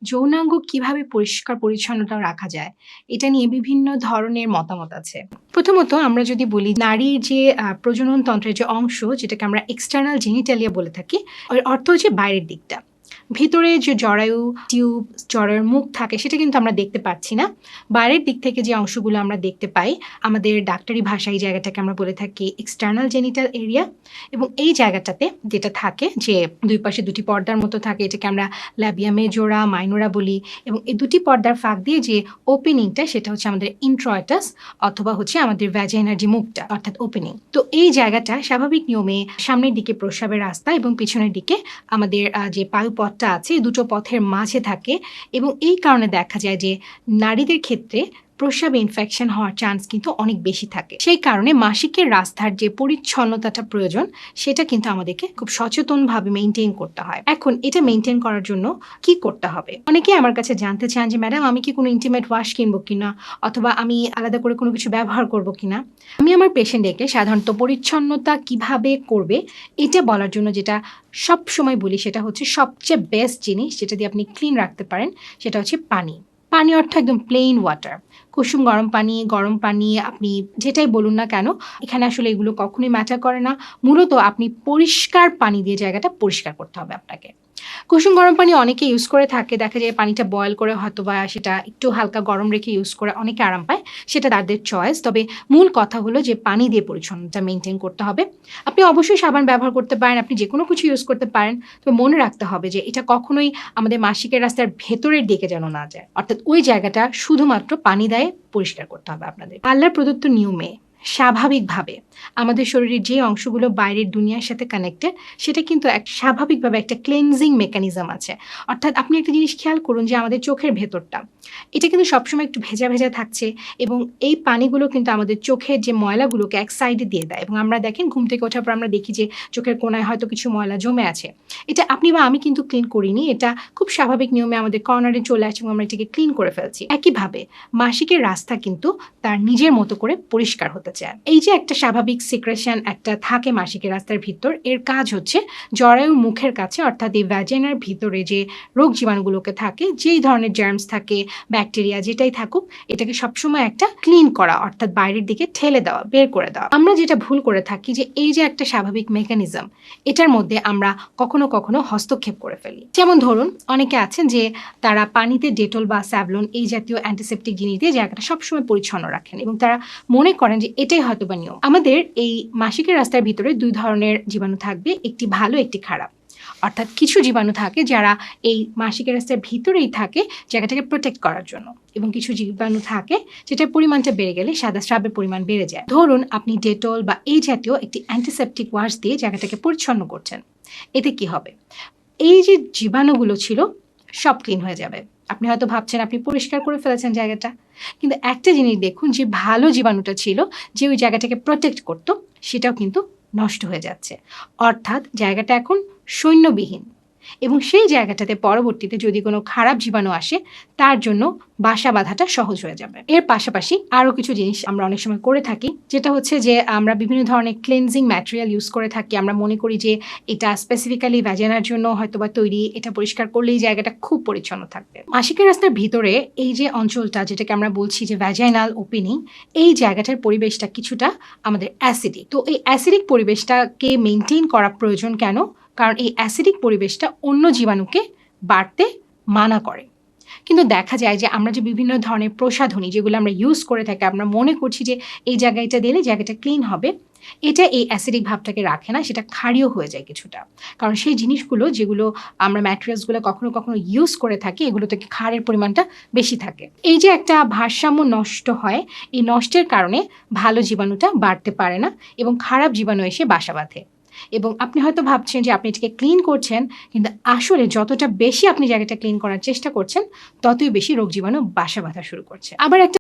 যৌনাঙ্গ কিভাবে পরিষ্কার পরিচ্ছন্নতা রাখা যায়, এটা নিয়ে বিভিন্ন ধরনের মতামত আছে। প্রথমত আমরা যদি বলি নারীর যে প্রজনন তন্ত্রের যে অংশ যেটাকে আমরা এক্সটার্নাল জেনিটালিয়া বলে থাকি, এর অর্থ হচ্ছে বাইরের দিকটা। ভিতরে যে জরায়ু, টিউব, জরায়ুর মুখ থাকে সেটা কিন্তু আমরা দেখতে পাচ্ছি না। বাইরের দিক থেকে যে অংশগুলো আমরা দেখতে পাই, আমাদের ডাক্তারি ভাষায় এই জায়গাটাকে আমরা বলে থাকি এক্সটার্নাল জেনিটাল এরিয়া। এবং এই জায়গাটাতে যেটা থাকে যে দুই পাশে দুটি পর্দার মতো থাকে, এটাকে আমরা ল্যাবিয়া মেজোরা, মাইনোরা বলি। এবং এই দুটি পর্দার ফাঁক দিয়ে যে ওপেনিংটা সেটা হচ্ছে আমাদের ইন্ট্রয়েটাস অথবা হচ্ছে আমাদের ভ্যাজাইনার যে মুখটা অর্থাৎ ওপেনিং। তো এই জায়গাটা স্বাভাবিক নিয়মে সামনের দিকে প্রস্রাবের রাস্তা এবং পিছনের দিকে আমাদের যে পায়ুপথটা আছে, এই দুটো পথের মাঝে থাকে। এবং এই কারণে দেখা যায় যে নারীদের ক্ষেত্রে প্রস্রাবে ইনফেকশন হওয়ার চান্স কিন্তু অনেক বেশি থাকে। সেই কারণে মাসিকের রাস্তার যে পরিচ্ছন্নতাটা প্রয়োজন সেটা কিন্তু আমাদেরকে খুব সচেতনভাবে মেনটেন করতে হয়। এখন এটা মেনটেন করার জন্য কি করতে হবে? অনেকেই আমার কাছে জানতে চান যে ম্যাডাম আমি কি কোনো ইন্টিমেট ওয়াশ কিনবো কিনা, অথবা আমি আলাদা করে কোনো কিছু ব্যবহার করবো কিনা। আমি আমার পেশেন্টদেরকে সাধারণত পরিচ্ছন্নতা কিভাবে করবে এটা বলার জন্য যেটা সব সময় বলি সেটা হচ্ছে সবচেয়ে বেস্ট জিনিস যেটা দিয়ে আপনি ক্লিন রাখতে পারেন সেটা হচ্ছে পানি। পানি অর্থ একদম প্লেন ওয়াটার, কুসুম গরম পানি আপনি যেটাই বলুন না কেন, এখানে আসলে এগুলো কখনোই ম্যাটার করে না। মূলত আপনি পরিষ্কার পানি দিয়ে জায়গাটা পরিষ্কার করতে হবে আপনাকে। কুসুম গরম পানি অনেকে ইউজ করে থাকে, দেখা যায় পানিটা বয়েল করে হয়তো বা সেটা একটু হালকা গরম রেখে ইউজ করে অনেকে আরাম পায়, সেটা তাদের চয়েস। তবে মূল কথা হলো যে পানি দিয়ে পরিচ্ছন্নতা মেনটেন করতে হবে। আপনি অবশ্যই সাবান ব্যবহার করতে পারেন, আপনি যে কোনো কিছু ইউজ করতে পারেন, তবে মনে রাখতে হবে যে এটা কখনোই আমাদের মাসিকের রাস্তার ভেতরের দিকে যেন না যায়, অর্থাৎ ওই জায়গাটা শুধুমাত্র পানি দিয়ে পরিষ্কার করতে হবে আপনাদের। আল্লাহর প্রদত্ত নিয়মে স্বাভাবিকভাবে আমাদের শরীরের যে অংশগুলো বাইরের দুনিয়ার সাথে কানেক্টেড সেটা কিন্তু এক স্বাভাবিকভাবে একটা ক্লেনজিং মেকানিজম আছে। অর্থাৎ আপনি একটা জিনিস খেয়াল করুন যে আমাদের চোখের ভেতরটা এটা কিন্তু সবসময় একটু ভেজা ভেজা থাকছে, এবং এই পানিগুলো কিন্তু আমাদের চোখের যে ময়লাগুলোকে এক সাইডে দিয়ে দেয়। এবং আমরা দেখেন ঘুম থেকে ওঠার পর আমরা দেখি যে চোখের কোনায় হয়তো কিছু ময়লা জমে আছে। এটা আপনি বা আমি কিন্তু ক্লিন করিনি, এটা খুব স্বাভাবিক নিয়মে আমাদের কর্নারে চলে আসে এবং আমরা এটাকে ক্লিন করে ফেলছি। একইভাবে মাসিকের রাস্তা কিন্তু তার নিজের মতো করে পরিষ্কার হতে চায়। এই যে একটা স্বাভাবিক সিক্রেশন একটা থাকে মাসিকের রাস্তার ভিতর, এর কাজ হচ্ছে জরায়ুর মুখের কাছে অর্থাৎ এই ভ্যাজাইনার ভিতরে যে রোগ জীবাণুগুলোকে থাকে, যেই ধরনের জার্মস থাকে, ব্যাকটেরিয়া যেটাই থাকুক, এটাকে সবসময় একটা ক্লিন করা অর্থাৎ বাইরের দিকে ঠেলে দেওয়া, বের করে দেওয়া। আমরা যেটা ভুল করে থাকি যে এই যে একটা স্বাভাবিক মেকানিজম, এটার মধ্যে আমরা কখনো কখনো হস্তক্ষেপ করে ফেলি। যেমন ধরুন অনেকে আছেন যে তারা পানিতে ডেটল বা স্যাভলন এই জাতীয় অ্যান্টিসেপটিক জিনিস দিয়ে জায়গাটা সবসময় পরিচ্ছন্ন রাখেন এবং তারা মনে করেন যে এটাই হয়তো বা নিয়ম। আমাদের এই মাসিকের রাস্তার ভিতরে দুই ধরনের জীবাণু থাকবে, একটি ভালো একটি খারাপ। অর্থাৎ কিছু জীবাণু থাকে যারা এই মাসিকের রাস্তার ভিতরেই থাকে জায়গাটাকে প্রোটেক্ট করার জন্য, এবং কিছু জীবাণু থাকে যেটার পরিমাণটা বেড়ে গেলে সাদা স্রাবের পরিমাণ বেড়ে যায়। ধরুন আপনি ডেটল বা এই জাতীয় একটি অ্যান্টিসেপটিক ওয়াশ দিয়ে জায়গাটাকে পরিচ্ছন্ন করছেন, এতে কি হবে? এই যে জীবাণুগুলো ছিল সব ক্লিন হয়ে যাবে। আপনি হয়তো ভাবছেন আপনি পরিষ্কার করে ফেলেছেন জায়গাটা, কিন্তু একটা জিনিস দেখুন যে ভালো জীবাণুটা ছিল যে ওই জায়গাটাকে প্রোটেক্ট করতো সেটাও কিন্তু নষ্ট হয়ে যাচ্ছে। অর্থাৎ জায়গাটা এখন সৈন্যবিহীন, এবং সেই জায়গাটাতে পরবর্তীতে যদি কোনো খারাপ জীবাণু আসে তার জন্য বাসা বাঁধাটা সহজ হয়ে যাবে। এর পাশাপাশি আরও কিছু জিনিস আমরা অনেক সময় করে থাকি, যেটা হচ্ছে যে আমরা বিভিন্ন ধরনের ক্লিনজিং ম্যাটেরিয়াল ইউজ করে থাকি। আমরা মনে করি যে এটা স্পেসিফিক্যালি ভ্যাজাইনার জন্য হয়তোবা তৈরি, এটা পরিষ্কার করলেই জায়গাটা খুব পরিচ্ছন্ন থাকবে। মাসিকের রাস্তার ভিতরে এই যে অঞ্চলটা যেটাকে আমরা বলছি যে ভ্যাজাইনাল ওপেনিং, এই জায়গাটার পরিবেশটা কিছুটা আমাদের অ্যাসিডিক। তো এই অ্যাসিডিক পরিবেশটাকে মেনটেন করা প্রয়োজন কেন? কারণ এই অ্যাসিডিক পরিবেশটা অন্য জীবাণুকে বাড়তে মানা করে। কিন্তু দেখা যায় যে আমরা যে বিভিন্ন ধরনের প্রসাধনী যেগুলো আমরা ইউজ করে থাকি, আমরা মনে করছি যে এই জায়গাটা দিলে জায়গাটা ক্লিন হবে, এটা এই অ্যাসিডিক ভাবটাকে রাখে না, সেটা ক্ষারীয় হয়ে যায় কিছুটা। কারণ সেই জিনিসগুলো যেগুলো আমরা ম্যাটেরিয়ালসগুলো কখনো কখনো ইউজ করে থাকি, এগুলো থেকে ক্ষারের পরিমাণটা বেশি থাকে। এই যে একটা ভারসাম্য নষ্ট হয়, এই নষ্টের কারণে ভালো জীবাণুটা বাড়তে পারে না এবং খারাপ জীবাণু এসে বাসা বাঁধে। এবং আপনি হয়তো ভাবছেন যে আপনি এটাকে ক্লিন করছেন, কিন্তু আসলে যতটা বেশি আপনি জায়গাটা ক্লিন করার চেষ্টা করছেন ততই বেশি রোগ জীবাণু বাসা বাঁধা শুরু করছে। আবার একটা